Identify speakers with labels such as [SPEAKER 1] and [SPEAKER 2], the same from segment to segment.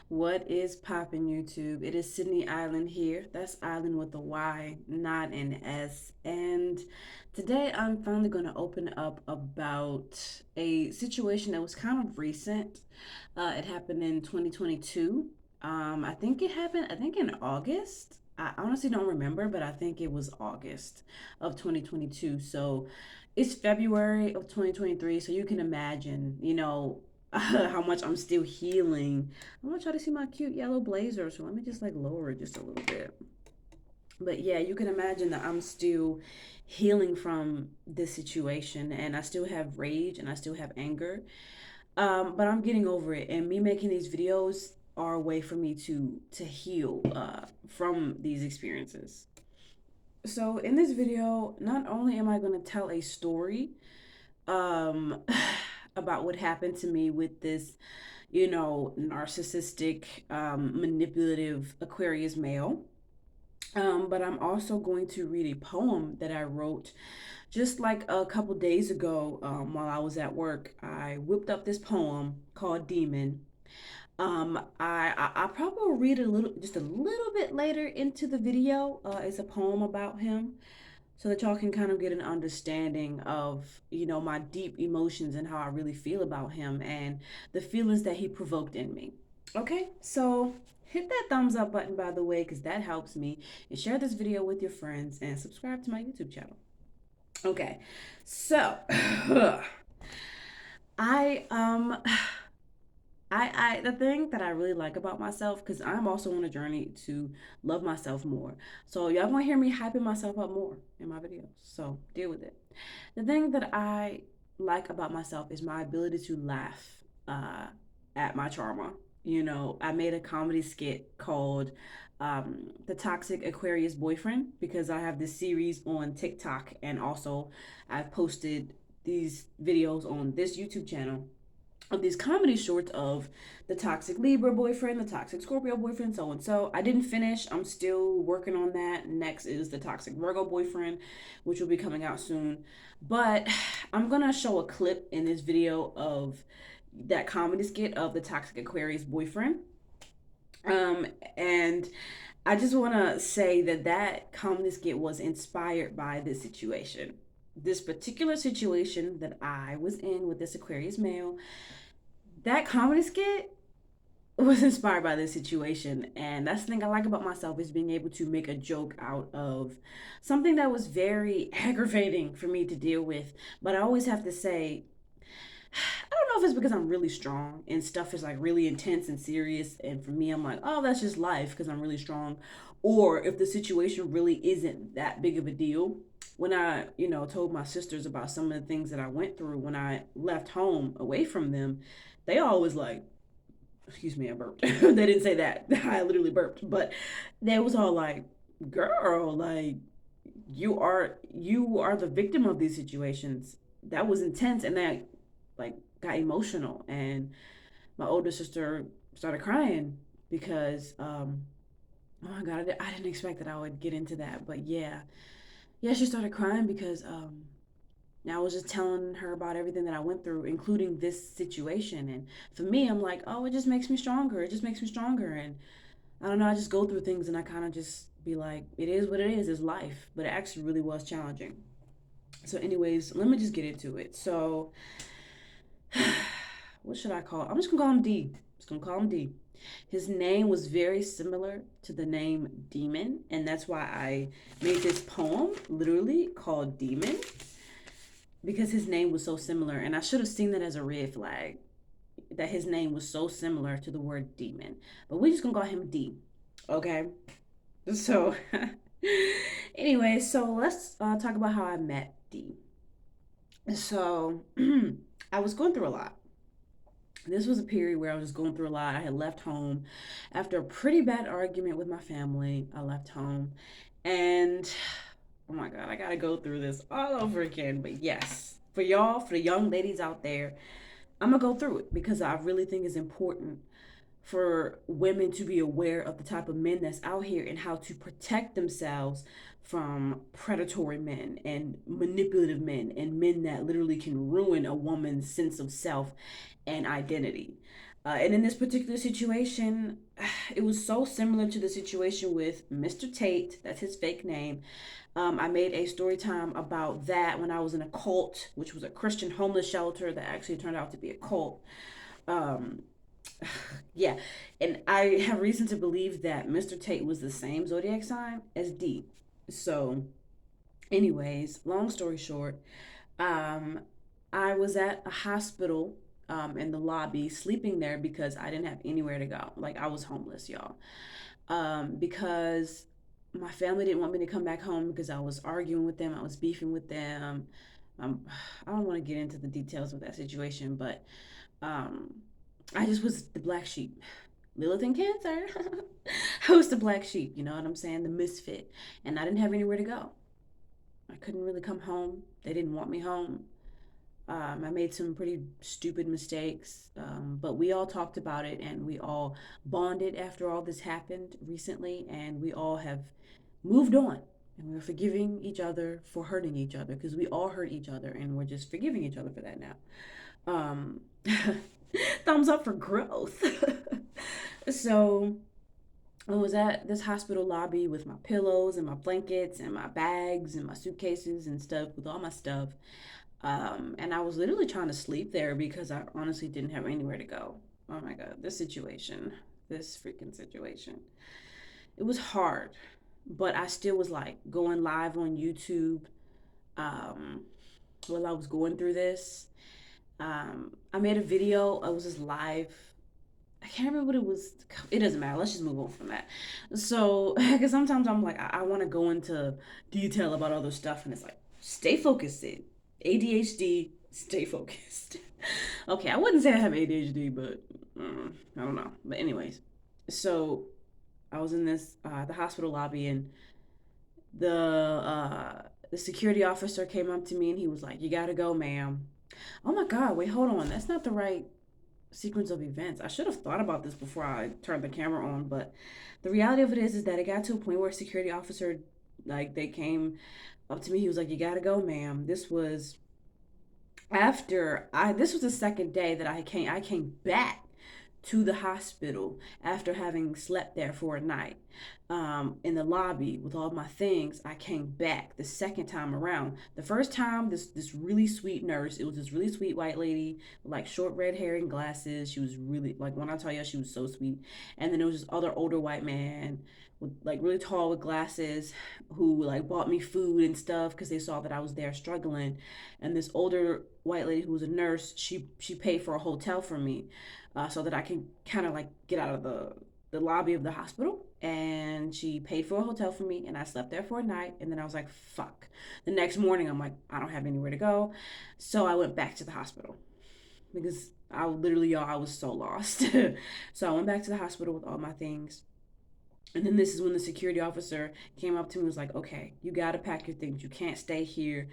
[SPEAKER 1] What is poppin' YouTube? It is Sydney Island here. That's Island with a Y, not an S. And today I'm finally going to open up about a situation that was kind of recent. It happened in 2022. I think it happened, I think in August. I honestly don't remember, but I think it was August of 2022. So it's February of 2023. So you can imagine, how much I'm still healing. I'm gonna try to see my cute yellow blazer, so let me just like lower it just a little bit. But yeah, you can imagine that I'm still healing from this situation, and I still have rage and I still have anger. But I'm getting over it, and me making these videos are a way for me to heal from these experiences. So in this video, not only am I going to tell a story um about what happened to me with this narcissistic, manipulative Aquarius male. But I'm also going to read a poem that I wrote just like a couple days ago while I was at work. I whipped up this poem called Demon. I probably will read it just a little bit later into the video. It's a poem about him so that y'all can kind of get an understanding of my deep emotions and how I really feel about him and the feelings that he provoked in me. Okay, so hit that thumbs up button, by the way, because that helps me, and share this video with your friends and subscribe to my YouTube channel. Okay, so I the thing that I really like about myself, because I'm also on a journey to love myself more. So y'all gonna hear me hyping myself up more in my videos. So deal with it. The thing that I like about myself is my ability to laugh at my trauma. I made a comedy skit called The Toxic Aquarius Boyfriend because I have this series on TikTok, and also I've posted these videos on this YouTube channel of these comedy shorts of the toxic Libra boyfriend, the toxic Scorpio boyfriend, so and so. I didn't finish. I'm still working on that. Next is the toxic Virgo boyfriend, which will be coming out soon. But I'm gonna show a clip in this video of that comedy skit of the toxic Aquarius boyfriend. And I just want to say that that comedy skit was inspired by this situation. This particular situation that I was in with this Aquarius male, that comedy skit was inspired by this situation. And that's the thing I like about myself, is being able to make a joke out of something that was very aggravating for me to deal with. But I always have to say, I don't know if it's because I'm really strong and stuff is like really intense and serious, and for me I'm like, oh, that's just life because I'm really strong, or if the situation really isn't that big of a deal. When I told my sisters about some of the things that I went through when I left home away from them, they always like, excuse me, I burped. They didn't say that. I literally burped. But they was all like, girl, like you are the victim of these situations. That was intense, and that like got emotional. And my older sister started crying because oh my god, I didn't expect that I would get into that. But yeah, she started crying because I was just telling her about everything that I went through, including this situation. And for me, I'm like, oh, it just makes me stronger. It just makes me stronger. And I don't know, I just go through things and I kind of just be like, it is what it is, it's life. But it actually really was challenging. So, anyways, let me just get into it. So, what should I call? I'm just gonna call him D. Just gonna call him D. His name was very similar to the name Demon, and that's why I made this poem literally called Demon, because his name was so similar. And I should have seen that as a red flag, that his name was so similar to the word demon. But we're just gonna call him D. Okay. So, anyway, so let's talk about how I met D. So, I was going through a lot. This was a period where I was just going through a lot. I had left home after a pretty bad argument with my family. I left home, and oh my God, I gotta go through this all over again. But yes, for y'all, for the young ladies out there, I'm gonna go through it because I really think it's important for women to be aware of the type of men that's out here and how to protect themselves from predatory men and manipulative men and men that literally can ruin a woman's sense of self and identity. And in this particular situation, it was so similar to the situation with Mr. Tate. That's his fake name. I made a story time about that when I was in a cult, which was a Christian homeless shelter that actually turned out to be a cult. Um, yeah, and I have reason to believe that Mr. Tate was the same zodiac sign as D. So, anyways, long story short, um, I was at a hospital in the lobby sleeping there because I didn't have anywhere to go. Like, I was homeless, y'all. Because my family didn't want me to come back home because I was arguing with them, I was beefing with them. Um, I don't want to get into the details of that situation, but um, I just was the black sheep. Lilith and Cancer. I was the black sheep, you know what I'm saying? The misfit. And I didn't have anywhere to go. I couldn't really come home. They didn't want me home. I made some pretty stupid mistakes, but we all talked about it and we all bonded after all this happened recently, and we all have moved on. And we're forgiving each other for hurting each other because we all hurt each other and we're just forgiving each other for that now. Um, thumbs up for growth. So I was at this hospital lobby with my pillows and my blankets and my bags and my suitcases and stuff with all my stuff. And I was literally trying to sleep there because I honestly didn't have anywhere to go. Oh my God, this freaking situation. It was hard, but I still was like going live on YouTube um, while I was going through this. I made a video. I was just live. I can't remember what it was. It doesn't matter. Let's just move on from that. So, because sometimes I'm like, I want to go into detail about other stuff, and it's like, stay focused, Sid. ADHD, stay focused. Okay, I wouldn't say I have ADHD, but I don't know. But anyways, so I was in this the hospital lobby, and the security officer came up to me, and he was like, "You gotta go, ma'am." Oh my God! Wait, hold on. That's not the right sequence of events. I should have thought about this before I turned the camera on, but the reality of it is that it got to a point where a security officer, like, they came up to me. He was like, "You gotta go, ma'am." This was the second day that I came back to the hospital after having slept there for a night, in the lobby with all my things. I came back the second time around. The first time, this really sweet nurse. It was this really sweet white lady with like short red hair and glasses. She was really, like, when I tell you, she was so sweet. And then there was this other older white man with, like, really tall with glasses, who like bought me food and stuff because they saw that I was there struggling. And this older white lady who was a nurse, she paid for a hotel for me, so that I can kind of like get out of the lobby of the hospital. And she paid for a hotel for me, and I slept there for a night. And then I was like, fuck. The next morning, I'm like, I don't have anywhere to go. So I went back to the hospital because I literally, y'all, I was so lost. So I went back to the hospital with all my things. And then this is when the security officer came up to me and was like, okay, you got to pack your things. You can't stay here.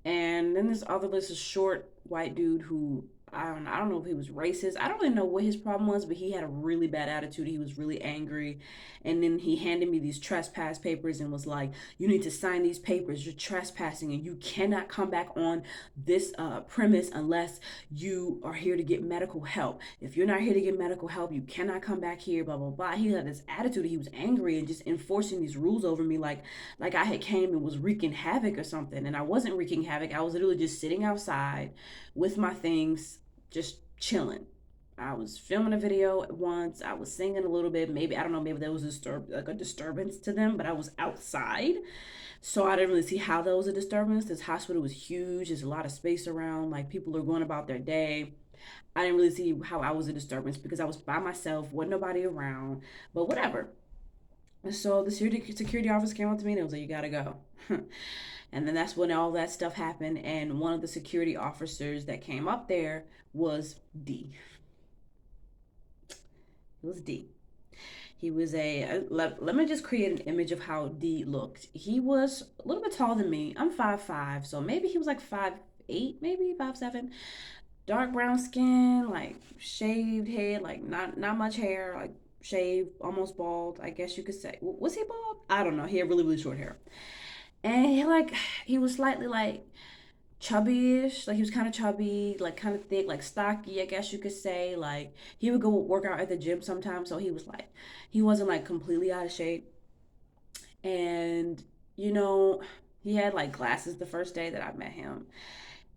[SPEAKER 1] And then this short white dude who, I don't know if he was racist. I don't really know what his problem was, but he had a really bad attitude. He was really angry. And then he handed me these trespass papers and was like, "You need to sign these papers. You're trespassing and you cannot come back on this premise unless you are here to get medical help. If you're not here to get medical help, you cannot come back here, blah, blah, blah." He had this attitude. He was angry and just enforcing these rules over me, like I had came and was wreaking havoc or something. And I wasn't wreaking havoc. I was literally just sitting outside with my things, just chilling. I was filming a video once. I was singing a little bit. Maybe, I don't know, maybe that was a disturbance to them, but I was outside. So I didn't really see how that was a disturbance. This hospital was huge. There's a lot of space around. Like, people are going about their day. I didn't really see how I was a disturbance because I was by myself, wasn't nobody around, but whatever. So the security officer came up to me and it was like, "You gotta go." And then that's when all that stuff happened. And one of the security officers that came up there was D. It was D. He was let me just create an image of how D looked. He was a little bit taller than me. I'm 5'5", so maybe he was like 5'8", maybe 5'7". Dark brown skin, like shaved head, like not much hair, like shaved, almost bald, I guess you could say. Was he bald? I don't know. He had really, really short hair. And he was slightly like chubbyish. Like he was kind of chubby, like kind of thick, like stocky, I guess you could say. Like he would go work out at the gym sometimes, so he was like, he wasn't like completely out of shape. And you know, he had like glasses the first day that I met him.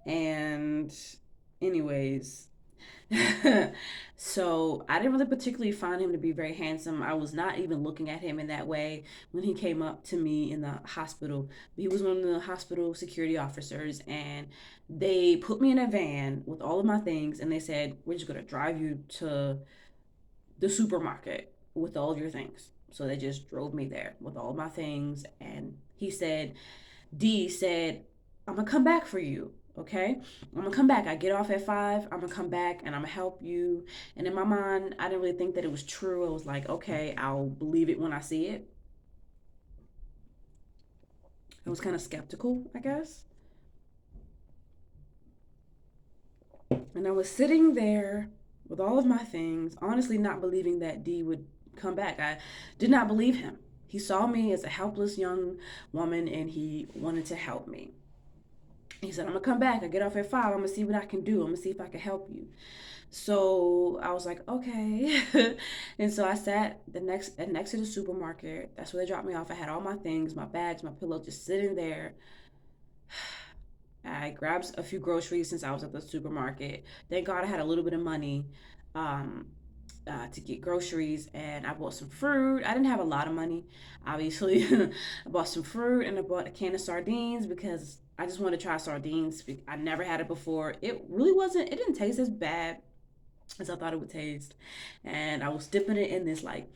[SPEAKER 1] And anyways, so I didn't really particularly find him to be very handsome. I was not even looking at him in that way when he came up to me in the hospital. He was one of the hospital security officers, and they put me in a van with all of my things, and they said, "We're just gonna drive you to the supermarket with all of your things." So they just drove me there with all of my things, and he said, D said, "I'm gonna come back for you. Okay, I'm gonna come back. I get off at 5. I'm gonna come back and I'm gonna help you." And in my mind, I didn't really think that it was true. I was like, okay, I'll believe it when I see it. I was kind of skeptical, I guess. And I was sitting there with all of my things, honestly not believing that D would come back. I did not believe him. He saw me as a helpless young woman and he wanted to help me. He said, "I'm gonna come back. I get off at 5. I'm gonna see what I can do. I'm gonna see if I can help you." So I was like, okay. And so I sat next to the supermarket. That's where they dropped me off. I had all my things, my bags, my pillow, just sitting there. I grabbed a few groceries since I was at the supermarket. Thank God I had a little bit of money um, to get groceries, and I bought some fruit. I didn't have a lot of money, obviously. I bought some fruit and I bought a can of sardines because I just wanted to try sardines. I never had it before. It really wasn't. It didn't taste as bad as I thought it would taste. And I was dipping it in this like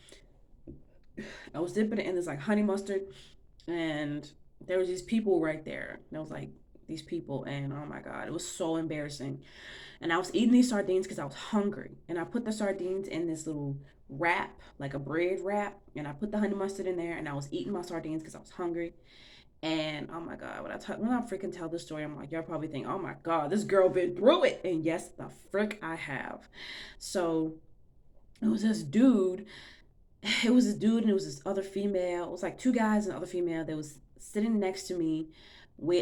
[SPEAKER 1] honey mustard, and there was these people right there. There was like these people, and oh my god, it was so embarrassing. And I was eating these sardines because I was hungry, and I put the sardines in this little wrap, like a bread wrap, and I put the honey mustard in there, and I was eating my sardines because I was hungry. And oh my god, when I freaking tell this story, I'm like, y'all probably think, oh my god, this girl been through it, and yes, the frick I have. So it was this dude. It was this dude, and it was this other female. It was like two guys and other female. They was sitting next to me.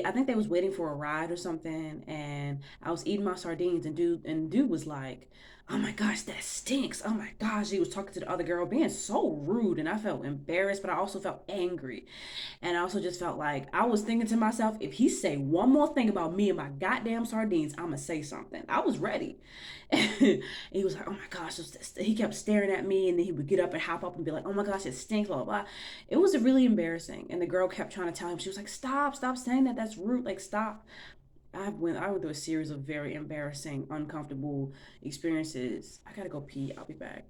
[SPEAKER 1] I think they was waiting for a ride or something, and I was eating my sardines, and dude was like, "Oh my gosh, that stinks! Oh my gosh!" He was talking to the other girl, being so rude, and I felt embarrassed, but I also felt angry. And I also just felt like I was thinking to myself, if he say one more thing about me and my goddamn sardines, I'ma say something. I was ready. And he was like, "Oh my gosh," he kept staring at me, and then he would get up and hop up and be like, "Oh my gosh, it stinks, blah blah blah." It was really embarrassing. And the girl kept trying to tell him, she was like, "Stop saying that. That's rude. Like, stop." I went through a series of very embarrassing, uncomfortable experiences. I gotta go pee. I'll be back.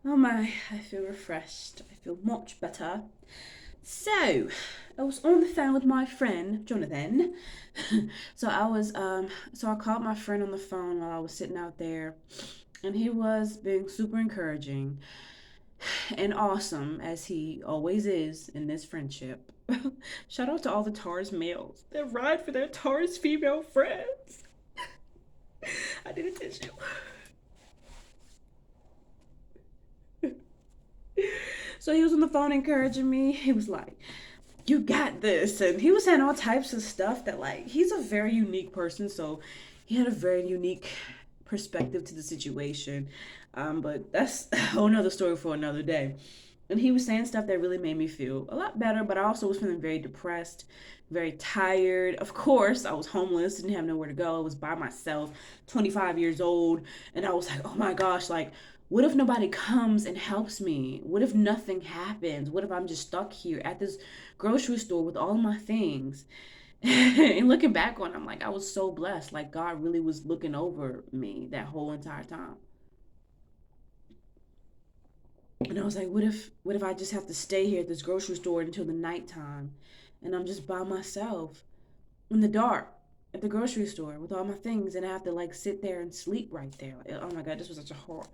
[SPEAKER 1] Oh my, I feel refreshed. I feel much better. So, I was on the phone with my friend Jonathan. So I called my friend on the phone while I was sitting out there, and he was being super encouraging and awesome as he always is in this friendship. Shout out to all the Taurus males that ride for their Taurus female friends. I did a tissue. So he was on the phone encouraging me. He was like, "You got this," and he was saying all types of stuff that, like, he's a very unique person, so he had a very unique perspective to the situation. But that's a whole nother story for another day. And he was saying stuff that really made me feel a lot better, but I also was feeling very depressed, very tired. Of course, I was homeless, didn't have nowhere to go. I was by myself, 25 years old, and I was like, "Oh my gosh, like, what if nobody comes and helps me? What if nothing happens? What if I'm just stuck here at this grocery store with all my things?" And looking back on it, I'm like, I was so blessed. Like, God really was looking over me that whole entire time. And I was like, what if I just have to stay here at this grocery store until the nighttime, and I'm just by myself in the dark at the grocery store with all my things, and I have to like sit there and sleep right there. Like, oh my god, this was such a hard,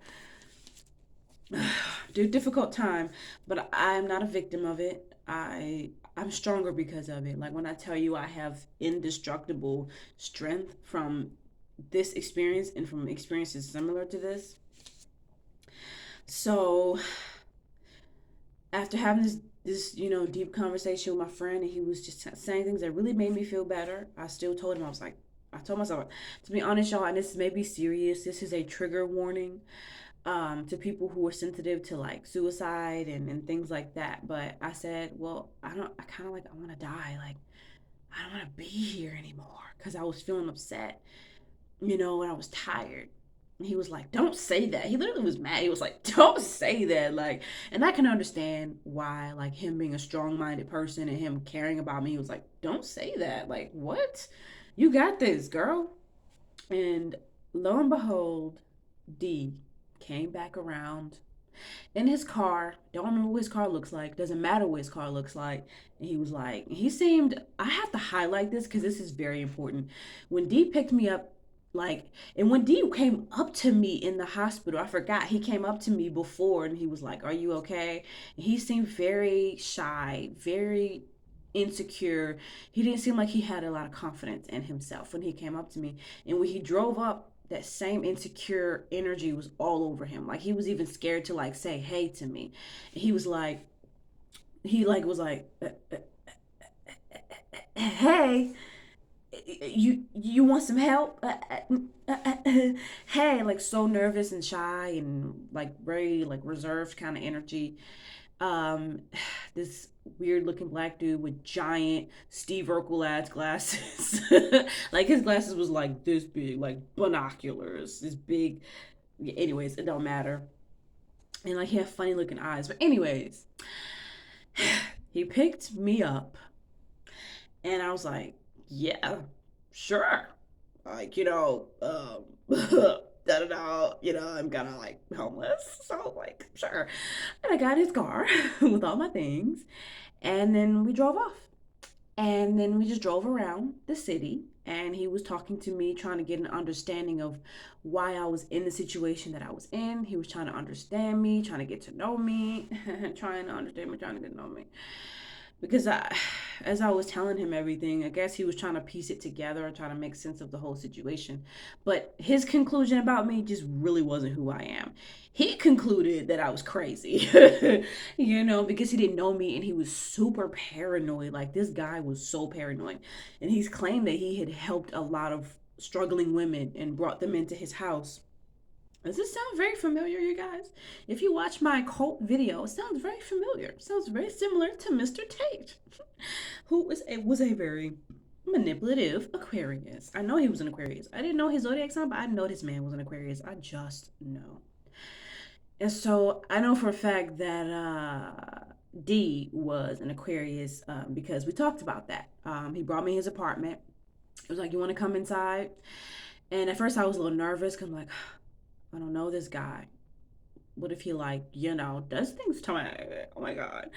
[SPEAKER 1] dude, difficult time. But I am not a victim of it. I'm stronger because of it. Like when I tell you I have indestructible strength from this experience and from experiences similar to this. So after having this this, deep conversation with my friend, and he was just saying things that really made me feel better. I still told him, I was like, I told myself, to be honest, y'all, and this may be serious. This is a trigger warning to people who are sensitive to like suicide and things like that. But I said, well, I kind of like, I want to die. Like, I don't want to be here anymore because I was feeling upset, and I was tired. And he was like, don't say that. He literally was mad. He was like, don't say that. Like, and I can understand why, like, him being a strong minded person and him caring about me, he was like, don't say that. Like, what? You got this, girl. And lo and behold, D came back around in his car. Don't remember what his car looks like. Doesn't matter what his car looks like. And he was like, he seemed, I have to highlight this because this is very important. When D picked me up, like, and when D came up to me in the hospital, I forgot he came up to me before and he was like, are you okay? And he seemed very shy, very insecure. He didn't seem like he had a lot of confidence in himself when he came up to me. And when he drove up, that same insecure energy was all over him. Like he was even scared to like say hey to me. And he like was like hey, you want some help? Hey, like so nervous and shy and like very like reserved kind of energy. um this weird looking black dude with giant Steve Urkel ass glasses. Like his glasses was like this big, like binoculars, this big. Anyways, it don't matter. And like he had funny looking eyes. But anyways, he picked me up and I was like, yeah, sure. Like, da da da, I'm kind of like homeless. So, like, sure. And I got his car with all my things. And then we drove off. And then we just drove around the city. And he was talking to me, trying to get an understanding of why I was in the situation that I was in. He was trying to understand me, trying to get to know me, trying to understand me, trying to get to know me. Because as I was telling him everything, I guess he was trying to piece it together and trying to make sense of the whole situation. But his conclusion about me just really wasn't who I am. He concluded that I was crazy, because he didn't know me and he was super paranoid. Like this guy was so paranoid. And he's claimed that he had helped a lot of struggling women and brought them into his house. Does this sound very familiar, you guys? If you watch my cult video, it sounds very familiar. It sounds very similar to Mr. Tate, who was a very manipulative Aquarius. I know he was an Aquarius. I didn't know his zodiac sign, but I know this man was an Aquarius. I just know. And so I know for a fact that D was an Aquarius because we talked about that. He brought me his apartment. It was like, you want to come inside? And at first I was a little nervous because I'm like, I don't know this guy. What if he like, does things to me? Oh my God.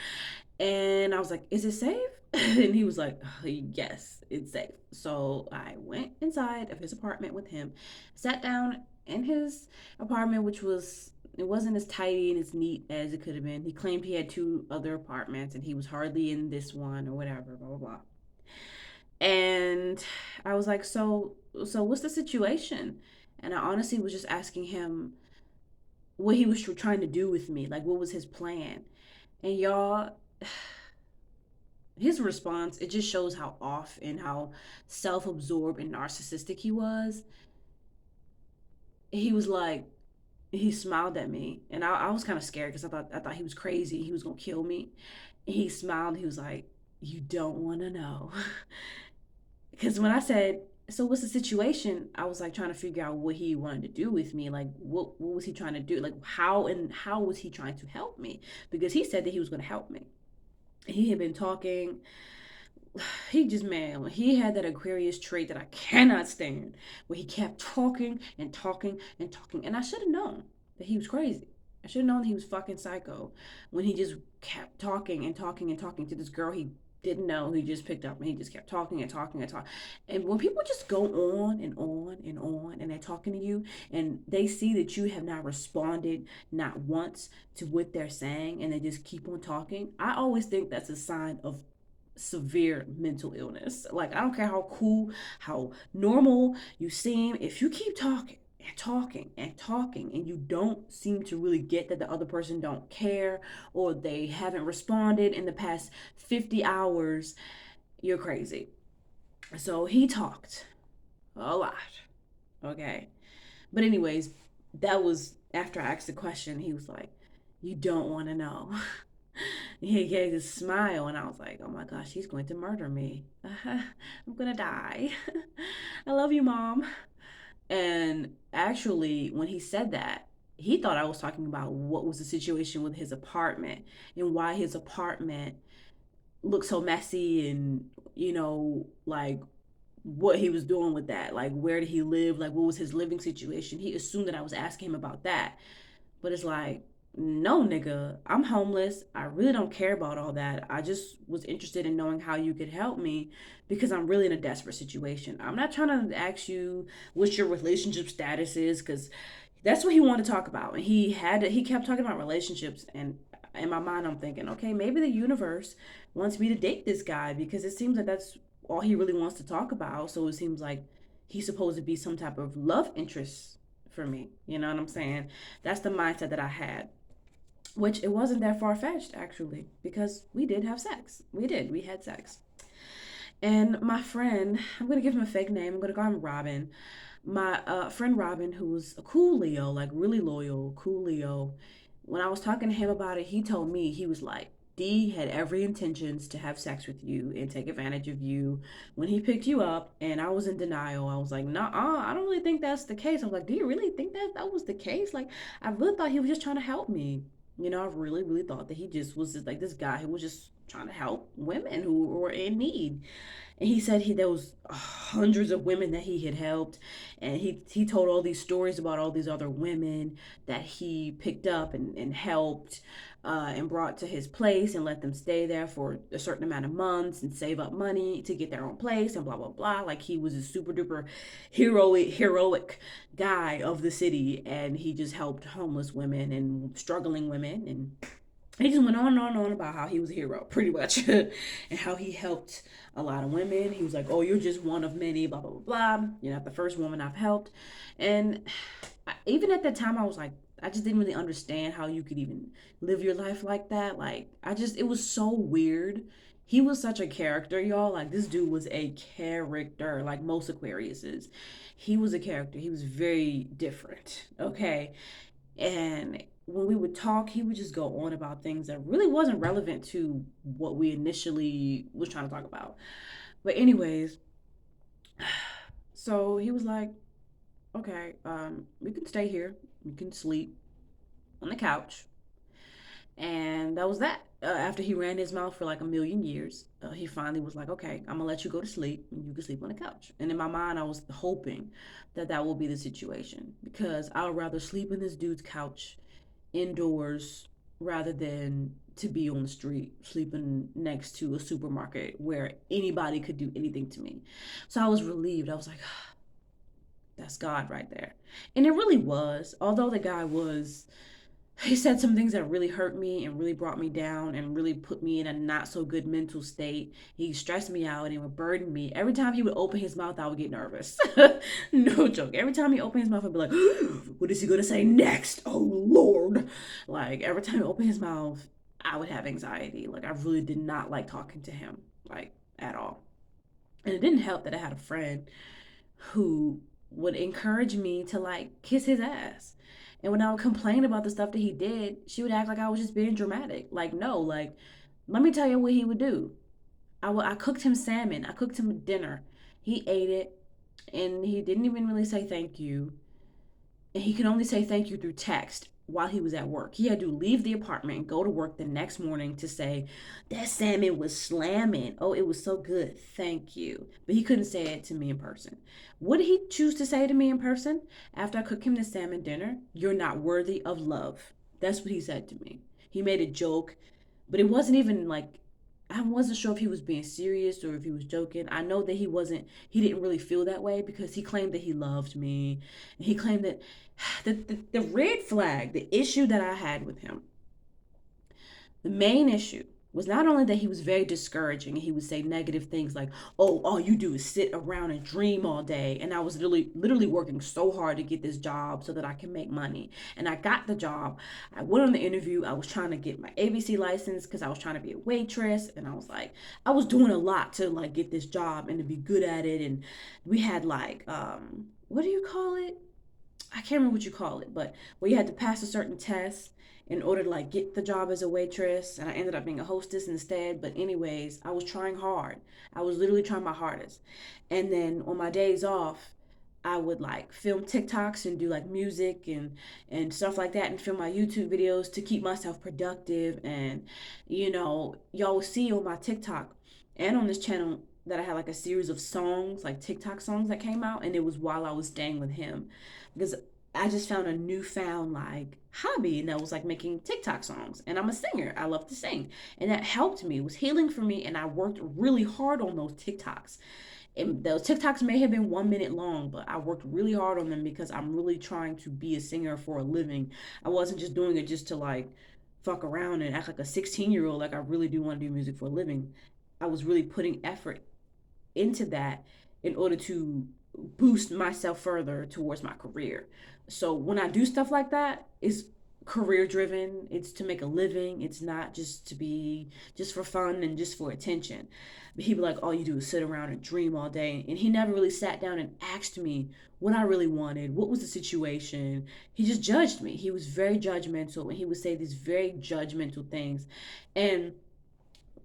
[SPEAKER 1] And I was like, is it safe? And he was like, yes, it's safe. So I went inside of his apartment with him, sat down in his apartment, which was, it wasn't as tidy and as neat as it could have been. He claimed he had two other apartments and he was hardly in this one or whatever, blah, blah, blah. And I was like, so what's the situation? And I honestly was just asking him what he was trying to do with me, like what was his plan. And y'all, his response, it just shows how off and how self-absorbed and narcissistic he was. He was like, he smiled at me and I was kind of scared because I thought he was crazy, he was gonna kill me. And he smiled, he was like, you don't want to know. Because when I said, so what's the situation, I was like trying to figure out what he wanted to do with me. Like what was he trying to do? Like how was he trying to help me? Because he said that he was going to help me. He had been talking. He just, man, he had that Aquarius trait that I cannot stand, where he kept talking and talking and talking. And I should have known that he was crazy. I should have known that he was fucking psycho when he just kept talking and talking and talking to this girl he didn't know. He just picked up and he just kept talking and talking and talking. And when people just go on and on and on and they're talking to you and they see that you have not responded not once to what they're saying and they just keep on talking, I always think that's a sign of severe mental illness. Like, I don't care how cool, how normal you seem, if you keep talking and talking and talking, and you don't seem to really get that the other person don't care or they haven't responded in the past 50 hours, you're crazy. So he talked a lot. Okay. But anyways, that was after I asked the question. He was like, "You don't want to know." He gave this smile, and I was like, "Oh my gosh, he's going to murder me. I'm gonna die." I love you, mom. And actually, when he said that, he thought I was talking about what was the situation with his apartment and why his apartment looked so messy, and like what he was doing with that, like where did he live, like what was his living situation. He assumed that I was asking him about that. But it's like, no, nigga, I'm homeless. I really don't care about all that. I just was interested in knowing how you could help me because I'm really in a desperate situation. I'm not trying to ask you what your relationship status is, because that's what he wanted to talk about. And he kept talking about relationships. And in my mind, I'm thinking, okay, maybe the universe wants me to date this guy because it seems like that's all he really wants to talk about. So it seems like he's supposed to be some type of love interest for me. You know what I'm saying? That's the mindset that I had, which it wasn't that far fetched actually, because we did have sex. We had sex. And my friend, I'm gonna give him a fake name. I'm gonna call him Robin. My friend Robin, who was a cool Leo, like really loyal, cool Leo. When I was talking to him about it, he told me, he was like, D had every intentions to have sex with you and take advantage of you when he picked you up. And I was in denial. I was like, nah, I don't really think that's the case. I was like, do you really think that that was the case? Like, I really thought he was just trying to help me. I really, really thought that he just was just like this guy who was just trying to help women who were in need. And he said there was hundreds of women that he had helped, and he told all these stories about all these other women that he picked up and helped, and brought to his place and let them stay there for a certain amount of months and save up money to get their own place and blah blah blah. Like he was a super duper heroic guy of the city, and he just helped homeless women and struggling women. And he just went on and on and on about how he was a hero, pretty much, and how he helped a lot of women. He was like, "Oh, you're just one of many, blah blah blah blah. You're not the first woman I've helped." And even at that time, I was like, I just didn't really understand how you could even live your life like that. Like, it was so weird. He was such a character, y'all. Like, this dude was a character, like most Aquariuses. He was a character. He was very different. Okay, and when we would talk, he would just go on about things that really wasn't relevant to what we initially was trying to talk about. But anyways, so he was like, "Okay, we can stay here. We can sleep on the couch." And that was that. After he ran his mouth for like a million years, he finally was like, "Okay, I'm gonna let you go to sleep, and you can sleep on the couch." And in my mind, I was hoping that that will be the situation, because I would rather sleep in this dude's couch indoors rather than to be on the street sleeping next to a supermarket where anybody could do anything to me. So I was relieved. I was like, that's God right there. And it really was. Although the guy was, he said some things that really hurt me and really brought me down and really put me in a not so good mental state. He stressed me out and would burden me. Every time he would open his mouth, I would get nervous. No joke. Every time he opened his mouth, I'd be like, what is he going to say next? Oh, Lord. Like, every time he opened his mouth, I would have anxiety. Like, I really did not like talking to him, like, at all. And it didn't help that I had a friend who would encourage me to like kiss his ass. And when I would complain about the stuff that he did, she would act like I was just being dramatic. Like, no, like, let me tell you what he would do. I cooked him salmon. I cooked him dinner. He ate it, and he didn't even really say thank you. And he could only say thank you through text while he was at work. He had to leave the apartment and go to work the next morning to say, that salmon was slamming. Oh, it was so good. Thank you. But he couldn't say it to me in person. What did he choose to say to me in person after I cooked him the salmon dinner? You're not worthy of love. That's what he said to me. He made a joke, but it wasn't even like, I wasn't sure if he was being serious or if he was joking. I know that he didn't really feel that way because he claimed that he loved me. And he claimed that the red flag, the issue that I had with him, the main issue was not only that he was very discouraging and he would say negative things like, oh, all you do is sit around and dream all day. And I was literally working so hard to get this job so that I can make money. And I got the job. I went on the interview. I was trying to get my ABC license because I was trying to be a waitress. And I was like, I was doing a lot to like get this job and to be good at it. And we had like, what do you call it? I can't remember what you call it, but where you had to pass a certain test in order to like get the job as a waitress, and I ended up being a hostess instead. But anyways, I was trying hard. I was literally trying my hardest. And then on my days off, I would like film TikToks and do like music and stuff like that and film my YouTube videos to keep myself productive. And y'all will see on my TikTok and on this channel that I had like a series of songs, like TikTok songs that came out, and it was while I was staying with him because I just found a newfound like hobby, and that was like making TikTok songs. And I'm a singer. I love to sing. And that helped me. It was healing for me, and I worked really hard on those TikToks. And those TikToks may have been 1 minute long, but I worked really hard on them because I'm really trying to be a singer for a living. I wasn't just doing it just to like fuck around and act like a 16-year-old. Like I really do want to do music for a living. I was really putting effort into that in order to boost myself further towards my career. So when I do stuff like that, it's career driven. It's to make a living. It's not just to be just for fun and just for attention. But he'd be like, all you do is sit around and dream all day. And he never really sat down and asked me what I really wanted, what was the situation. He just judged me. He was very judgmental and he would say these very judgmental things. And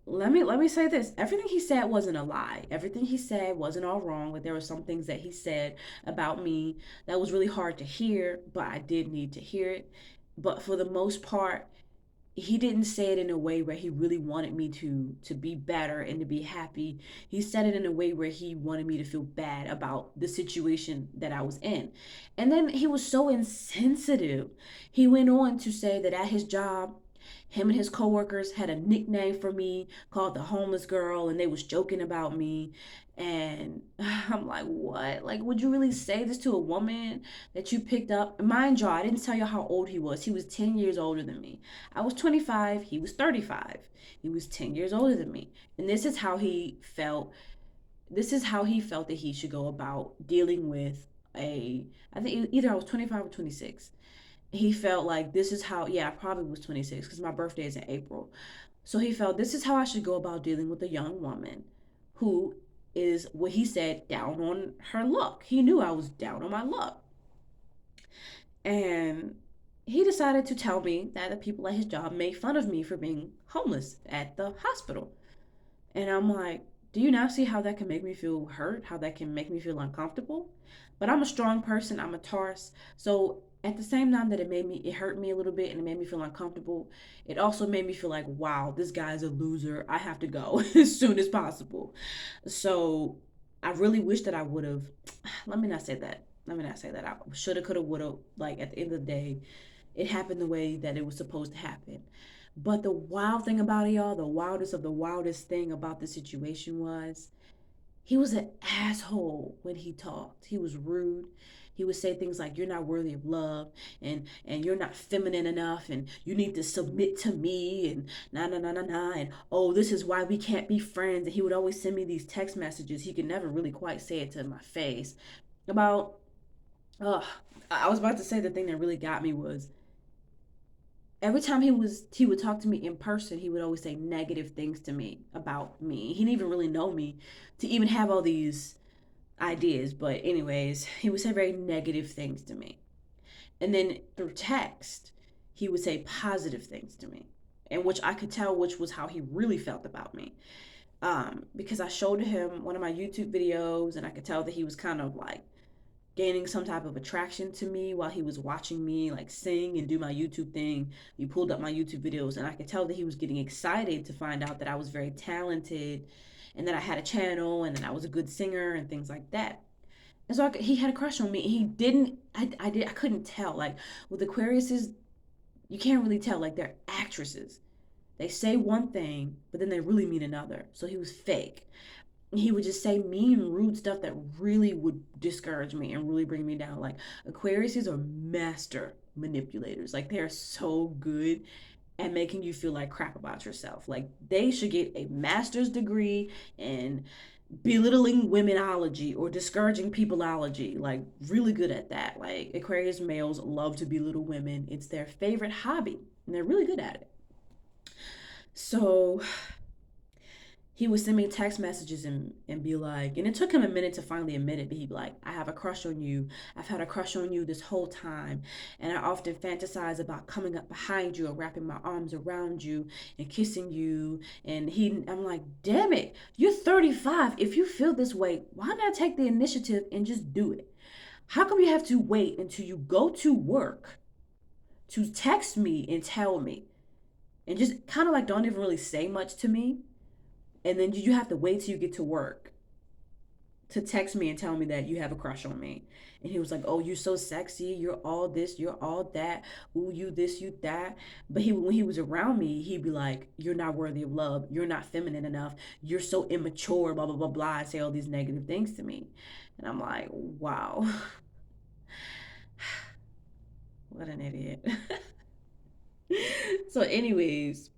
[SPEAKER 1] let me say this, everything he said wasn't a lie, everything he said wasn't all wrong, but there were some things that he said about me that was really hard to hear, but I did need to hear it. But for the most part, he didn't say it in a way where he really wanted me to be better and to be happy. He said it in a way where he wanted me to feel bad about the situation that I was in. And then he was so insensitive. He went on to say that at his job, him and his coworkers had a nickname for me called the homeless girl, and they was joking about me. And I'm like, what? Like, would you really say this to a woman that you picked up? Mind you, I didn't tell you how old he was. He was 10 years older than me. I was 25, he was 35. He was 10 years older than me. And this is how he felt. This is how he felt that he should go about dealing with I think either I was 25 or 26. He felt like this is how, yeah, I probably was 26 because my birthday is in April. So he felt this is how I should go about dealing with a young woman who is what he said down on her luck. He knew I was down on my luck. And he decided to tell me that the people at his job made fun of me for being homeless at the hospital. And I'm like, do you now see how that can make me feel hurt? How that can make me feel uncomfortable? But I'm a strong person. I'm a Taurus. So at the same time that it hurt me a little bit and it made me feel uncomfortable, it also made me feel like, wow, this guy's a loser. I have to go as soon as possible. So I really wish that I would have, let me not say that. Let me not say that. I shoulda, coulda, woulda. Like at the end of the day, it happened the way that it was supposed to happen. But the wild thing about it, y'all, the wildest of the wildest thing about the situation was he was an asshole when he talked. He was rude. He would say things like, you're not worthy of love, and you're not feminine enough, and you need to submit to me, and nah nah nah nah nah, and oh, this is why we can't be friends. And he would always send me these text messages. He could never really quite say it to my face about uh I was about to say the thing that really got me was every time he would talk to me in person, he would always say negative things to me about me. He didn't even really know me to even have all these ideas. But anyways, he would say very negative things to me. And then through text, he would say positive things to me. And which I could tell which was how he really felt about me. Because I showed him one of my YouTube videos and I could tell that he was kind of like gaining some type of attraction to me while he was watching me like sing and do my YouTube thing. He pulled up my YouTube videos and I could tell that he was getting excited to find out that I was very talented and that I had a channel and that I was a good singer and things like that. And so he had a crush on me. He didn't. I couldn't tell. Like with Aquariuses, you can't really tell. Like they're actresses. They say one thing, but then they really mean another. So he was fake. He would just say mean, rude stuff that really would discourage me and really bring me down. Like Aquariuses are master manipulators. Like they're so good and making you feel like crap about yourself. Like they should get a master's degree in belittling womenology or discouraging peopleology. Like really good at that. Like Aquarius males love to belittle women. It's their favorite hobby and they're really good at it. So he would send me text messages and be like, and it took him a minute to finally admit it, but he'd be like, I have a crush on you. I've had a crush on you this whole time. And I often fantasize about coming up behind you and wrapping my arms around you and kissing you. I'm like, damn it, you're 35. If you feel this way, why not take the initiative and just do it? How come you have to wait until you go to work to text me and tell me? And just kind of like don't even really say much to me, and then you have to wait till you get to work to text me and tell me that you have a crush on me. And he was like, oh, you're so sexy, you're all this, you're all that, ooh, you this, you that. But when he was around me, he'd be like, you're not worthy of love, you're not feminine enough, you're so immature, blah blah blah blah, and say all these negative things to me. And I'm like, wow. What an idiot. So anyways,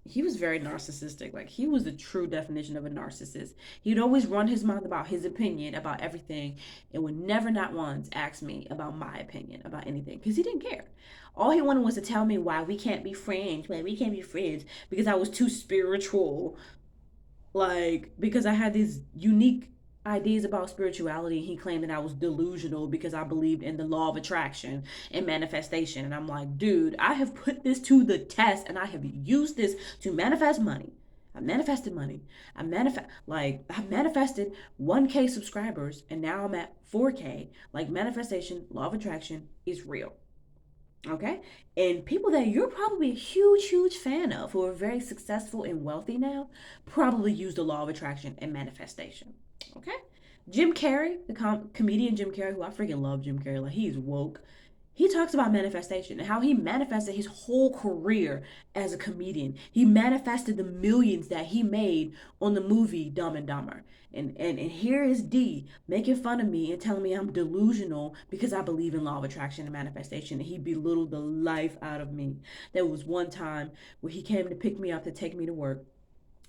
[SPEAKER 1] he was very narcissistic. Like he was the true definition of a narcissist. He'd always run his mouth about his opinion about everything and would never not once ask me about my opinion about anything because he didn't care. All he wanted was to tell me why we can't be friends, why we can't be friends because I was too spiritual, like because I had these unique ideas about spirituality. He claimed that I was delusional because I believed in the law of attraction and manifestation. And I'm like, dude, I have put this to the test and I have used this to manifest money. I manifested money. I manifested 1K subscribers and now I'm at 4K. Like manifestation, law of attraction is real. Okay? And people that you're probably a huge, huge fan of who are very successful and wealthy now probably use the law of attraction and manifestation. Okay? Jim Carrey, the comedian Jim Carrey, who I freaking love Jim Carrey, like he's woke. He talks about manifestation and how he manifested his whole career as a comedian. He manifested the millions that he made on the movie Dumb and Dumber. And here is D making fun of me and telling me I'm delusional because I believe in law of attraction and manifestation. And he belittled the life out of me. There was one time where he came to pick me up to take me to work.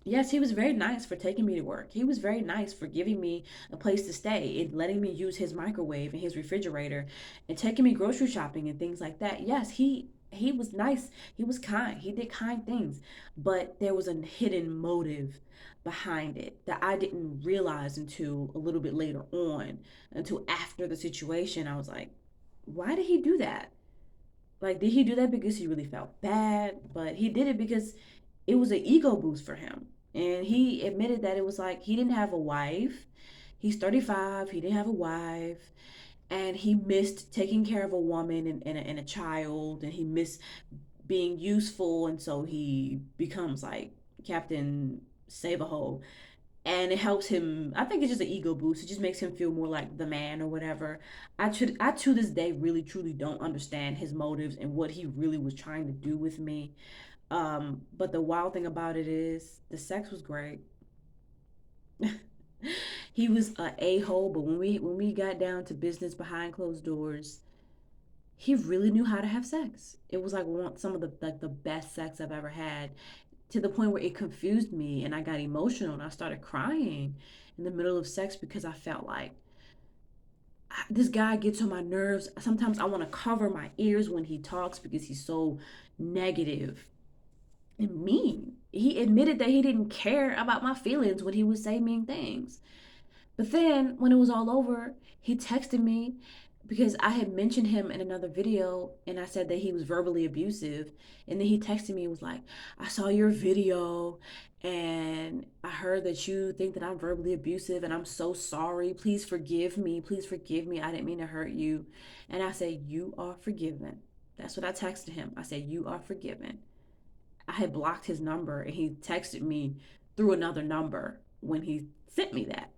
[SPEAKER 1] Yes, he was very nice for taking me to work. He was very nice for giving me a place to stay and letting me use his microwave and his refrigerator and taking me grocery shopping and things like that. Yes, he was nice. He was kind. He did kind things, but there was a hidden motive behind it that I didn't realize until a little bit later on, until after the situation. I was like, why did he do that? Like, did he do that because he really felt bad? But he did it because it was an ego boost for him. And he admitted that it was like he didn't have a wife. He's 35, he didn't have a wife. And he missed taking care of a woman and a child. And he missed being useful. And so he becomes like Captain Save a Hole, and it helps him. I think it's just an ego boost. It just makes him feel more like the man or whatever. I to this day really truly don't understand his motives and what he really was trying to do with me. But the wild thing about it is the sex was great. He was a hole, but when we got down to business behind closed doors, he really knew how to have sex. It was like some of the like the best sex I've ever had, to the point where it confused me and I got emotional and I started crying in the middle of sex because I felt like this guy gets on my nerves. Sometimes I want to cover my ears when he talks because he's so negative and mean. He admitted that he didn't care about my feelings when he would say mean things. But then when it was all over, he texted me because I had mentioned him in another video and I said that he was verbally abusive. And then he texted me and was like, I saw your video and I heard that you think that I'm verbally abusive and I'm so sorry. Please forgive me. Please forgive me. I didn't mean to hurt you. And I said, you are forgiven. That's what I texted him. I said, you are forgiven. I had blocked his number and he texted me through another number when he sent me that.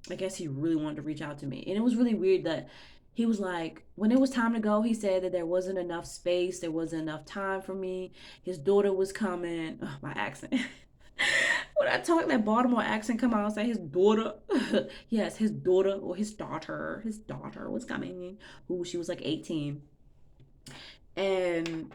[SPEAKER 1] I guess he really wanted to reach out to me. And it was really weird that he was like, when it was time to go, he said that there wasn't enough space, there wasn't enough time for me. His daughter was coming. Oh, my accent. When I talk that Baltimore accent come out and say his daughter, yes, his daughter or his daughter was coming. Who she was like 18. And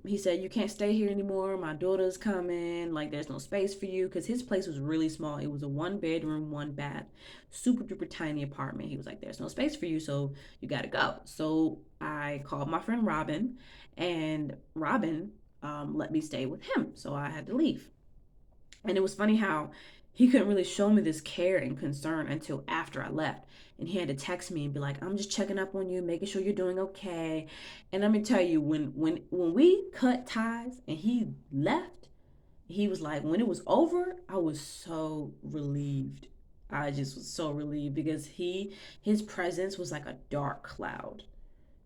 [SPEAKER 1] He said, "You can't stay here anymore. My daughter's coming. Like, there's no space for you." Because his place was really small. It was a one bedroom, one bath, super duper tiny apartment. He was like, "There's no space for you, so you got to go." So I called my friend Robin, and Robin let me stay with him. So I had to leave. And it was funny how he couldn't really show me this care and concern until after I left. And he had to text me and be like, "I'm just checking up on you, making sure you're doing okay." And let me tell you, when we cut ties and he left, he was like, when it was over, I was so relieved. I just was so relieved because his presence was like a dark cloud.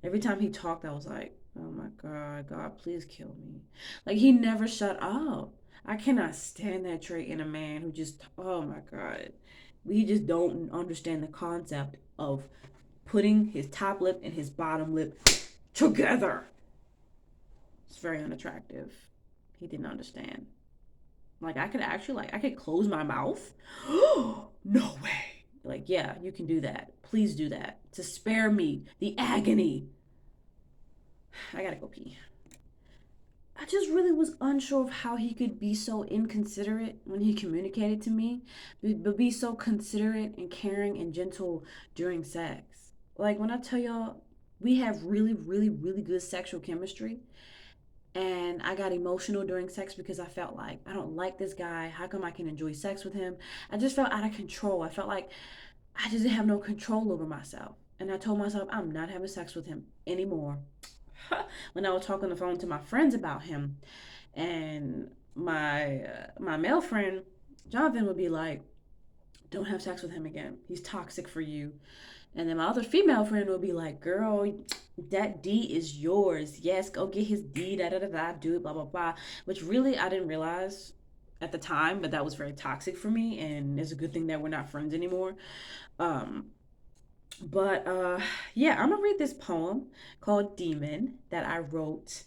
[SPEAKER 1] Every time he talked, I was like, "Oh my God, God, please kill me." Like, he never shut up. I cannot stand that trait in a man who just, oh my God. He just don't understand the concept of putting his top lip and his bottom lip together. It's very unattractive. He didn't understand. Like, I could actually, like, I could close my mouth. No way. Like, yeah, you can do that. Please do that to spare me the agony. I gotta go pee. I just really was unsure of how he could be so inconsiderate when he communicated to me, but be so considerate and caring and gentle during sex. Like, when I tell y'all, we have really, really, really good sexual chemistry. And I got emotional during sex because I felt like I don't like this guy. How come I can enjoy sex with him? I just felt out of control. I felt like I just didn't have no control over myself. And I told myself I'm not having sex with him anymore. When I was talking on the phone to my friends about him, and my male friend Jonathan would be like, "Don't have sex with him again. He's toxic for you." And then my other female friend would be like, "Girl, that D is yours. Yes, go get his D. Da da da da. Do it. Blah blah blah." Which really I didn't realize at the time, but that was very toxic for me, and it's a good thing that we're not friends anymore. Um, but yeah, I'm gonna read this poem called "Demon" that I wrote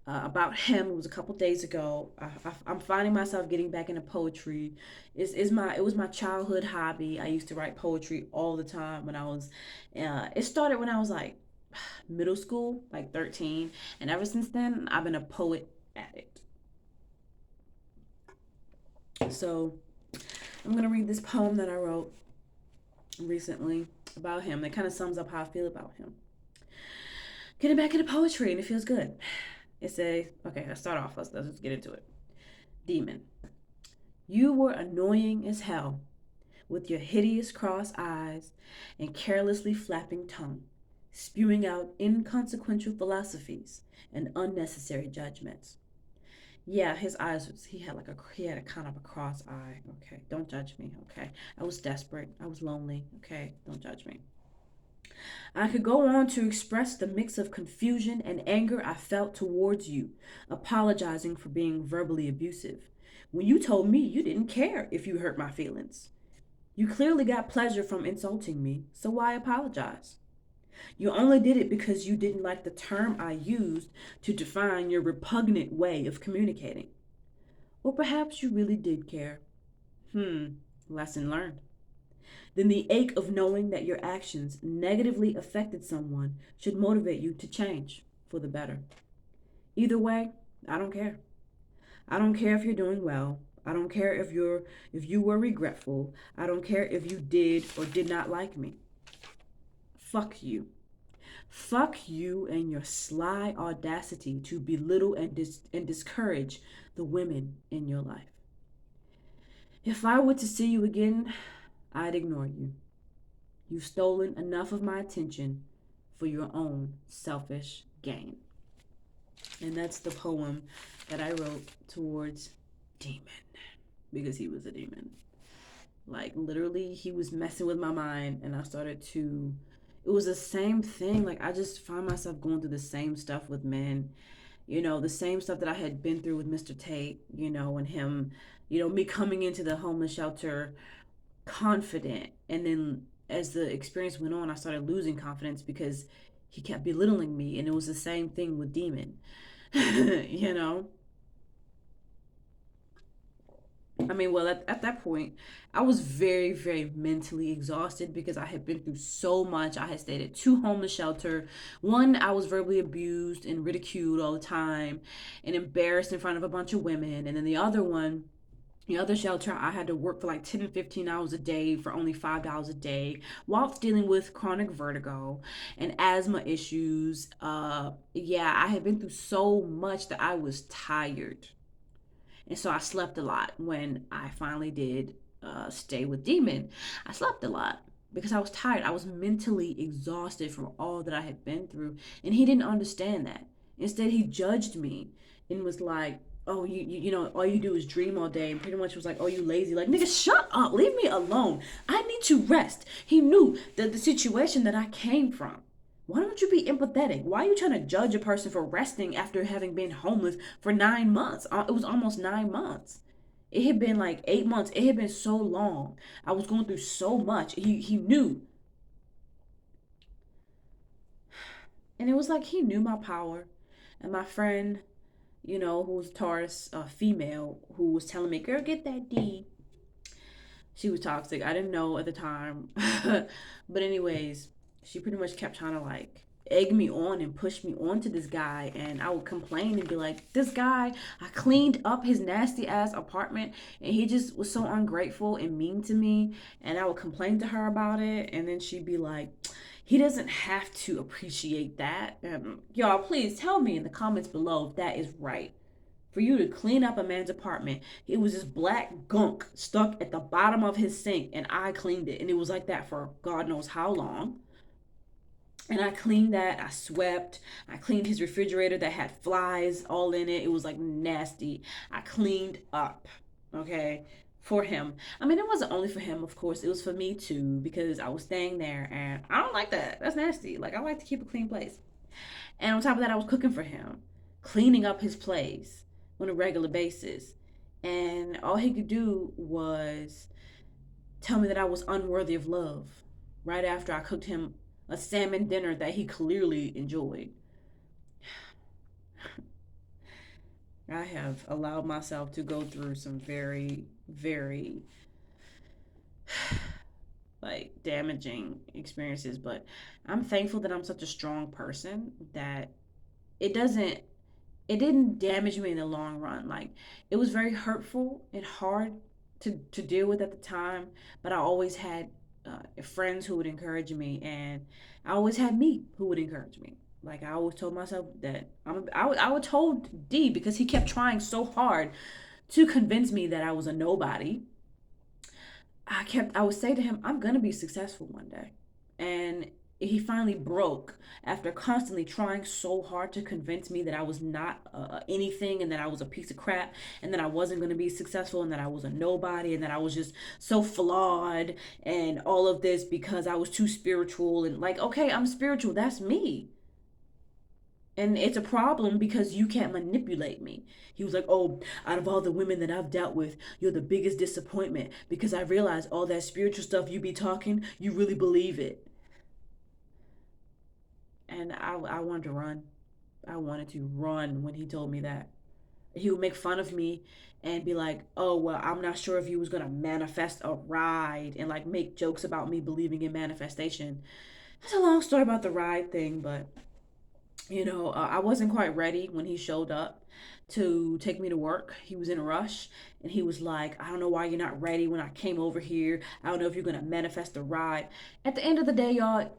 [SPEAKER 1] about him. It was a couple days ago. I'm finding myself getting back into poetry. It was my childhood hobby. I used to write poetry all the time when I was. It started when I was like middle school, like 13, and ever since then I've been a poet addict. So I'm gonna read this poem that I wrote recently about him. That kind of sums up how I feel about him. Getting back into poetry and it feels good. It's a okay. Let's start off. Let's just get into it. Demon. You were annoying as hell with your hideous cross eyes and carelessly flapping tongue, spewing out inconsequential philosophies and unnecessary judgments. Yeah, his eyes he had a kind of a cross eye. Okay, don't judge me. Okay, I was desperate. I was lonely. Okay, don't judge me. I could go on to express the mix of confusion and anger I felt towards you, apologizing for being verbally abusive, when you told me you didn't care if you hurt my feelings. You clearly got pleasure from insulting me, so why apologize? You only did it because you didn't like the term I used to define your repugnant way of communicating. Or perhaps you really did care. Hmm, lesson learned. Then the ache of knowing that your actions negatively affected someone should motivate you to change for the better. Either way, I don't care. I don't care if you're doing well. I don't care if you were regretful. I don't care if you did or did not like me. Fuck you. Fuck you and your sly audacity to belittle and discourage the women in your life. If I were to see you again, I'd ignore you. You've stolen enough of my attention for your own selfish gain. And that's the poem that I wrote towards Demon because he was a demon. Like, literally, he was messing with my mind, and I started to. It was the same thing. Like, I just find myself going through the same stuff with men, the same stuff that I had been through with Mr. Tate, and him, me coming into the homeless shelter confident. And then as the experience went on, I started losing confidence because he kept belittling me. And it was the same thing with Demon, you know? I mean, well, at that point, I was very, very mentally exhausted because I had been through so much. I had stayed at two homeless shelter. One, I was verbally abused and ridiculed all the time and embarrassed in front of a bunch of women. And then the other one, the other shelter, I had to work for like 10 and 15 hours a day for only $5 a day whilst dealing with chronic vertigo and asthma issues. Yeah, I had been through so much that I was tired. And so I slept a lot when I finally did stay with Demon. I slept a lot because I was tired. I was mentally exhausted from all that I had been through. And he didn't understand that. Instead, he judged me and was like, oh, you know, all you do is dream all day. And pretty much was like, oh, you lazy. Like, nigga, shut up. Leave me alone. I need to rest. He knew the situation that I came from. Why don't you be empathetic? Why are you trying to judge a person for resting after having been homeless for 9 months? It was almost 9 months. It had been like 8 months. It had been so long. I was going through so much. He knew. And it was like he knew my power. And my friend, you know, who was Taurus, a female, who was telling me, girl, get that D. She was toxic. I didn't know at the time. But anyways, she pretty much kept trying to like egg me on and push me on to this guy, and I would complain and be like, this guy, I cleaned up his nasty ass apartment and he just was so ungrateful and mean to me, and I would complain to her about it, and then she'd be like, he doesn't have to appreciate that. Y'all, please tell me in the comments below if that is right, for you to clean up a man's apartment. It was this black gunk stuck at the bottom of his sink, and I cleaned it. And it was like that for God knows how long. And I cleaned that. I swept. I cleaned his refrigerator that had flies all in it. It was like nasty. I cleaned up, okay, for him. I mean, it wasn't only for him, of course. It was for me too, because I was staying there and I don't like that. That's nasty. Like, I like to keep a clean place. And on top of that, I was cooking for him, cleaning up his place on a regular basis. And all he could do was tell me that I was unworthy of love right after I cooked him a salmon dinner that he clearly enjoyed. I have allowed myself to go through some very, very like damaging experiences, but I'm thankful that I'm such a strong person that it doesn't it didn't damage me in the long run. Like, it was very hurtful and hard to deal with at the time, but I always had friends who would encourage me, and I always had me who would encourage me. Like, I always told myself that I would told D, because he kept trying so hard to convince me that I was a nobody. I would say to him, I'm gonna be successful one day. And he finally broke after constantly trying so hard to convince me that I was not anything, and that I was a piece of crap, and that I wasn't going to be successful, and that I was a nobody, and that I was just so flawed, and all of this because I was too spiritual. And like, okay, I'm spiritual. That's me. And it's a problem because you can't manipulate me. He was like, oh, out of all the women that I've dealt with, you're the biggest disappointment, because I realized all that spiritual stuff you be talking, you really believe it. And I wanted to run. I wanted to run when he told me that. He would make fun of me and be like, oh, well, I'm not sure if you was going to manifest a ride, and like make jokes about me believing in manifestation. That's a long story about the ride thing, but I wasn't quite ready when he showed up to take me to work. He was in a rush, and he was like, I don't know why you're not ready when I came over here. I don't know if you're going to manifest a ride. At the end of the day, y'all,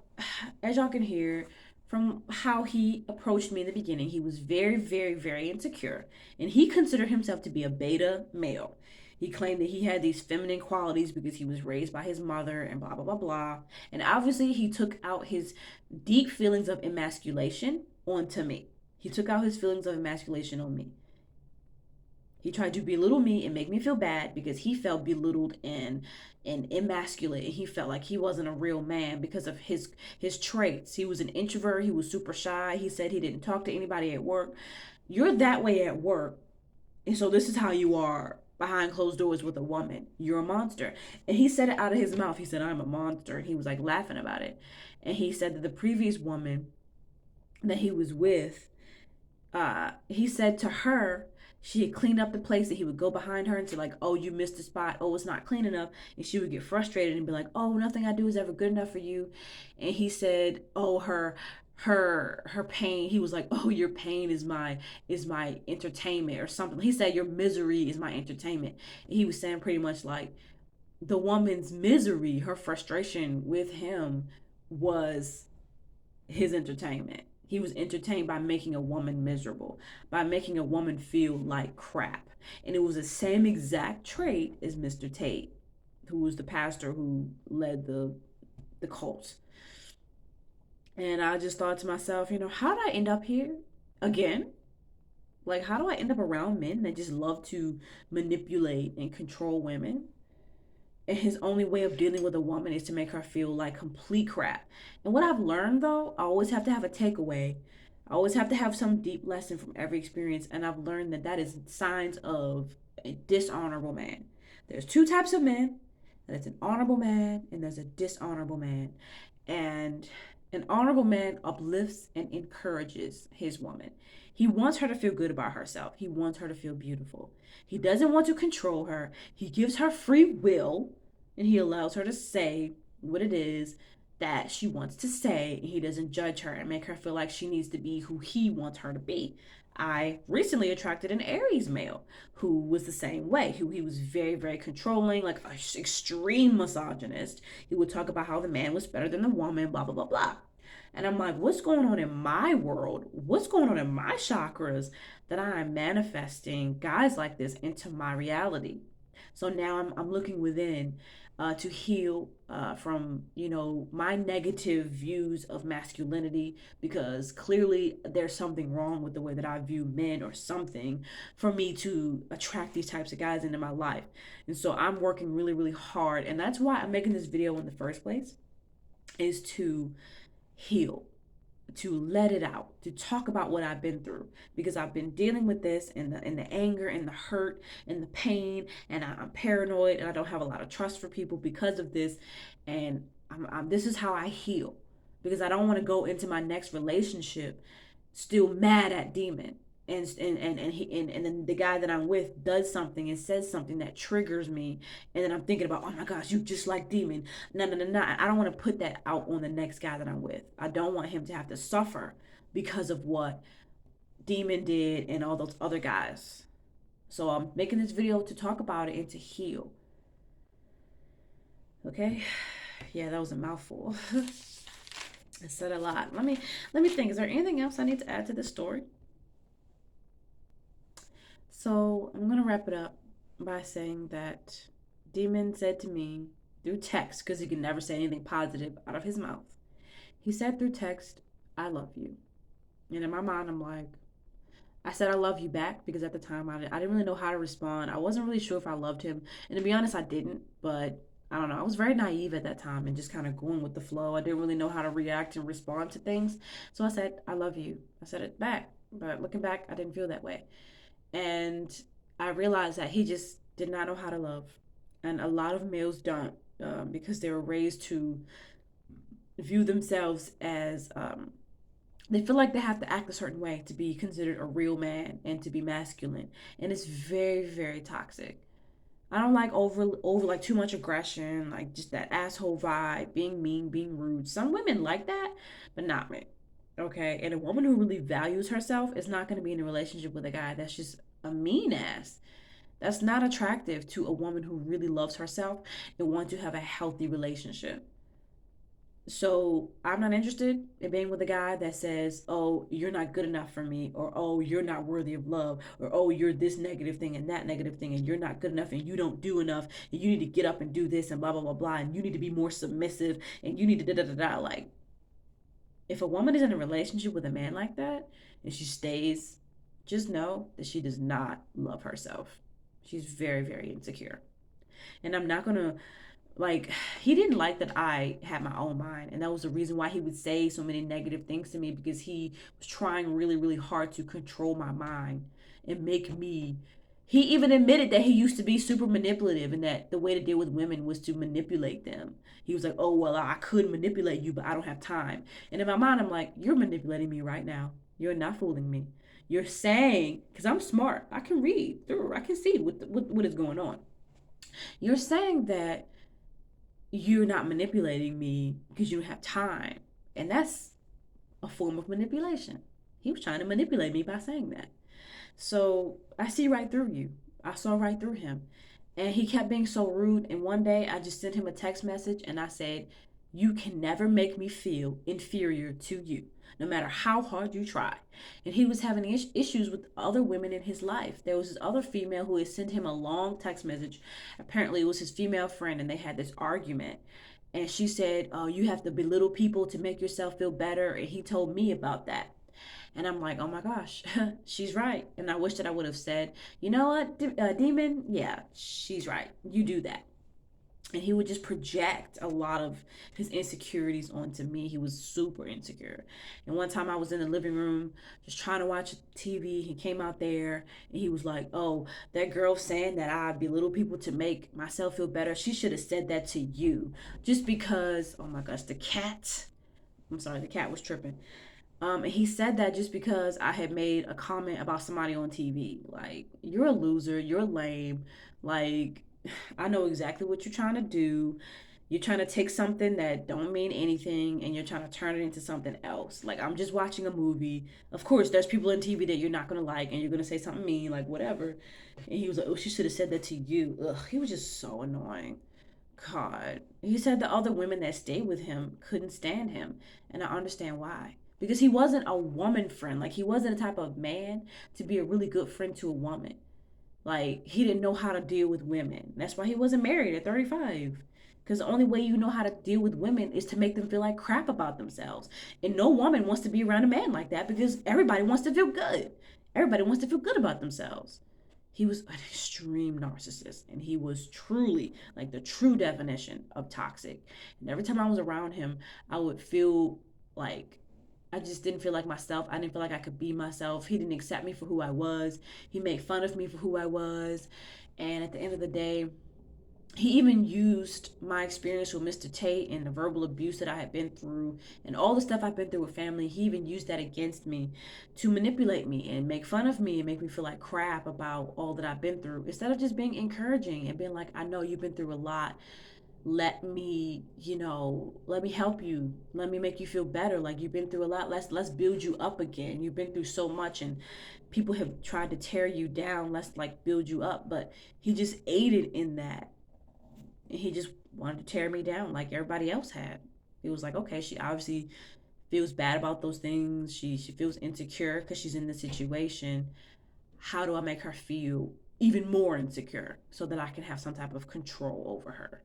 [SPEAKER 1] as y'all can hear from how he approached me in the beginning, he was very, very, very insecure, and he considered himself to be a beta male. He claimed that he had these feminine qualities because he was raised by his mother and blah, blah, blah, blah. And obviously, he took out his deep feelings of emasculation onto me. He took out his feelings of emasculation on me. He tried to belittle me and make me feel bad because he felt belittled and emasculate, and he felt like he wasn't a real man because of his traits. He was an introvert. He was super shy. He said he didn't talk to anybody at work. You're that way at work, and so this is how you are behind closed doors with a woman. You're a monster. And he said it out of his mouth. He said, I'm a monster. And he was like laughing about it. And he said that the previous woman that he was with, he said to her, She had cleaned up the place, and he would go behind her and say like, "Oh, you missed the spot. Oh, it's not clean enough." And she would get frustrated and be like, "Oh, nothing I do is ever good enough for you." And he said, "Oh, her pain." He was like, "Oh, your pain is my entertainment," or something. He said, "Your misery is my entertainment." And he was saying pretty much like the woman's misery, her frustration with him was his entertainment. He was entertained by making a woman miserable, by making a woman feel like crap. And it was the same exact trait as Mr. Tate, who was the pastor who led the cult. And I just thought to myself, how did I end up here again? Like, how do I end up around men that just love to manipulate and control women? And his only way of dealing with a woman is to make her feel like complete crap. And what I've learned though, I always have to have a takeaway. I always have to have some deep lesson from every experience. And I've learned that that is signs of a dishonorable man. There's two types of men. There's an honorable man and there's a dishonorable man. And an honorable man uplifts and encourages his woman. He wants her to feel good about herself. He wants her to feel beautiful. He doesn't want to control her. He gives her free will and he allows her to say what it is that she wants to say. And he doesn't judge her and make her feel like she needs to be who he wants her to be. I recently attracted an Aries male who was the same way, who he was very, very controlling, like an extreme misogynist. He would talk about how the man was better than the woman, blah, blah, blah, blah. And I'm like, what's going on in my world? What's going on in my chakras that I am manifesting guys like this into my reality? So now I'm looking within to heal from, my negative views of masculinity, because clearly there's something wrong with the way that I view men or something for me to attract these types of guys into my life. And so I'm working really, really hard. And that's why I'm making this video in the first place, is to heal, to let it out, to talk about what I've been through, because I've been dealing with this and the anger and the hurt and the pain, and I'm paranoid and I don't have a lot of trust for people because of this. And this is how I heal, because I don't want to go into my next relationship still mad at Demon. And then the guy that I'm with does something and says something that triggers me, and then I'm thinking about, oh my gosh, you just like Demon. No, no, no, no. I don't want to put that out on the next guy that I'm with. I don't want him to have to suffer because of what Demon did and all those other guys. So I'm making this video to talk about it and to heal. Okay? Yeah, that was a mouthful. I said a lot. Let me think. Is there anything else I need to add to this story? So I'm gonna wrap it up by saying that Demon said to me through text, because he could never say anything positive out of his mouth. He said through text, "I love you." And in my mind, I'm like, I said I love you back, because at the time I didn't really know how to respond. I wasn't really sure if I loved him. And to be honest, I didn't. But I don't know. I was very naive at that time and just kind of going with the flow. I didn't really know how to react and respond to things. So I said, "I love you." I said it back. But looking back, I didn't feel that way. And I realized that he just did not know how to love. And a lot of males don't, because they were raised to view themselves as, they feel like they have to act a certain way to be considered a real man and to be masculine. And it's very, very toxic. I don't like over like too much aggression, like just that asshole vibe, being mean, being rude. Some women like that, but not me. Okay? And a woman who really values herself is not going to be in a relationship with a guy that's just a mean ass. That's not attractive to a woman who really loves herself and wants to have a healthy relationship. So I'm not interested in being with a guy that says, "Oh, you're not good enough for me," or "Oh, you're not worthy of love," or "Oh, you're this negative thing and that negative thing, and you're not good enough and you don't do enough, and you need to get up and do this and blah blah blah blah, and you need to be more submissive, and you need to da da da da." Like, if a woman is in a relationship with a man like that and she stays, just know that she does not love herself. She's very, very insecure. And I'm not gonna, like, he didn't like that I had my own mind, and that was the reason why he would say so many negative things to me, because he was trying really, really hard to control my mind and make me. He even admitted that he used to be super manipulative, and that the way to deal with women was to manipulate them. He was like, "Oh well, I could manipulate you, but I don't have time." And in my mind, I'm like, "You're manipulating me right now. You're not fooling me. You're saying, because I'm smart, I can read through, I can see what is going on. You're saying that you're not manipulating me because you don't have time. And that's a form of manipulation. He was trying to manipulate me by saying that. So I see right through you. I saw right through him. And he kept being so rude. And one day I just sent him a text message and I said, "You can never make me feel inferior to you, no matter how hard you try." And he was having issues with other women in his life. There was this other female who had sent him a long text message. Apparently, it was his female friend, and they had this argument. And she said, "Oh, you have to belittle people to make yourself feel better." And he told me about that. And I'm like, oh my gosh, she's right. And I wish that I would have said, "You know what, demon? Yeah, she's right. You do that." And he would just project a lot of his insecurities onto me. He was super insecure. And one time I was in the living room just trying to watch TV. He came out there and he was like, "Oh, that girl saying that I belittle people to make myself feel better, she should have said that to you." Just because, oh my gosh, the cat. I'm sorry, the cat was tripping. And he said that just because I had made a comment about somebody on TV. Like, you're a loser, you're lame. Like, I know exactly what you're trying to do. You're trying to take something that don't mean anything and you're trying to turn it into something else. Like, I'm just watching a movie. Of course, there's people in TV that you're not gonna like and you're gonna say something mean, like whatever. And he was like, "Oh, she should have said that to you." Ugh, he was just so annoying. God. He said the other women that stayed with him couldn't stand him. And I understand why. Because he wasn't a woman friend. Like, he wasn't the type of man to be a really good friend to a woman. Like, he didn't know how to deal with women. That's why he wasn't married at 35. Because the only way you know how to deal with women is to make them feel like crap about themselves. And no woman wants to be around a man like that because everybody wants to feel good. Everybody wants to feel good about themselves. He was an extreme narcissist and he was truly like the true definition of toxic. And every time I was around him, I would feel like I just didn't feel like myself. I didn't feel like I could be myself. He didn't accept me for who I was. He made fun of me for who I was. And at the end of the day, he even used my experience with Mr. Tate and the verbal abuse that I had been through and all the stuff I've been through with family. He even used that against me to manipulate me and make fun of me and make me feel like crap about all that I've been through instead of just being encouraging and being like, "I know you've been through a lot. Let me, let me help you. Let me make you feel better. Like, you've been through a lot. Let's build you up again. You've been through so much and people have tried to tear you down. Let's like build you up." But he just aided in that, and he just wanted to tear me down like everybody else had. He was like, "Okay, she obviously feels bad about those things. She feels insecure because she's in the situation. How do I make her feel even more insecure so that I can have some type of control over her?"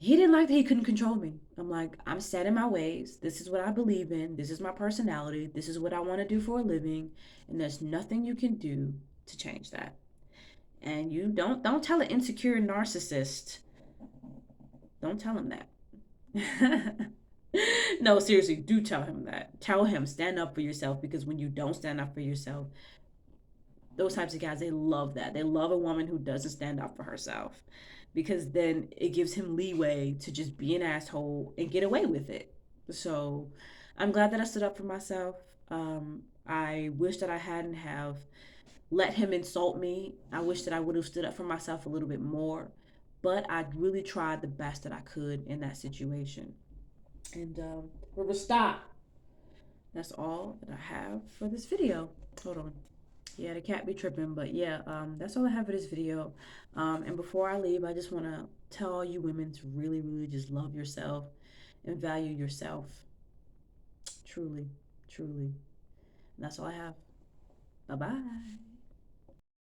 [SPEAKER 1] He didn't like that he couldn't control me. I'm like, I'm set in my ways. This is what I believe in. This is my personality. This is what I want to do for a living, and there's nothing you can do to change that. And you don't tell an insecure narcissist. Don't tell him that. No, seriously, do tell him that. Tell him, stand up for yourself, because when you don't stand up for yourself, those types of guys, they love that. They love a woman who doesn't stand up for herself, because then it gives him leeway to just be an asshole and get away with it. So I'm glad that I stood up for myself. I wish that I hadn't have let him insult me. I wish that I would have stood up for myself a little bit more. But I really tried the best that I could in that situation. And we're gonna stop. That's all that I have for this video. Hold on. Yeah, the cat be tripping, but yeah, that's all I have for this video. And before I leave, I just want to tell all you women to really, really just love yourself and value yourself. Truly, truly. And that's all I have. Bye bye.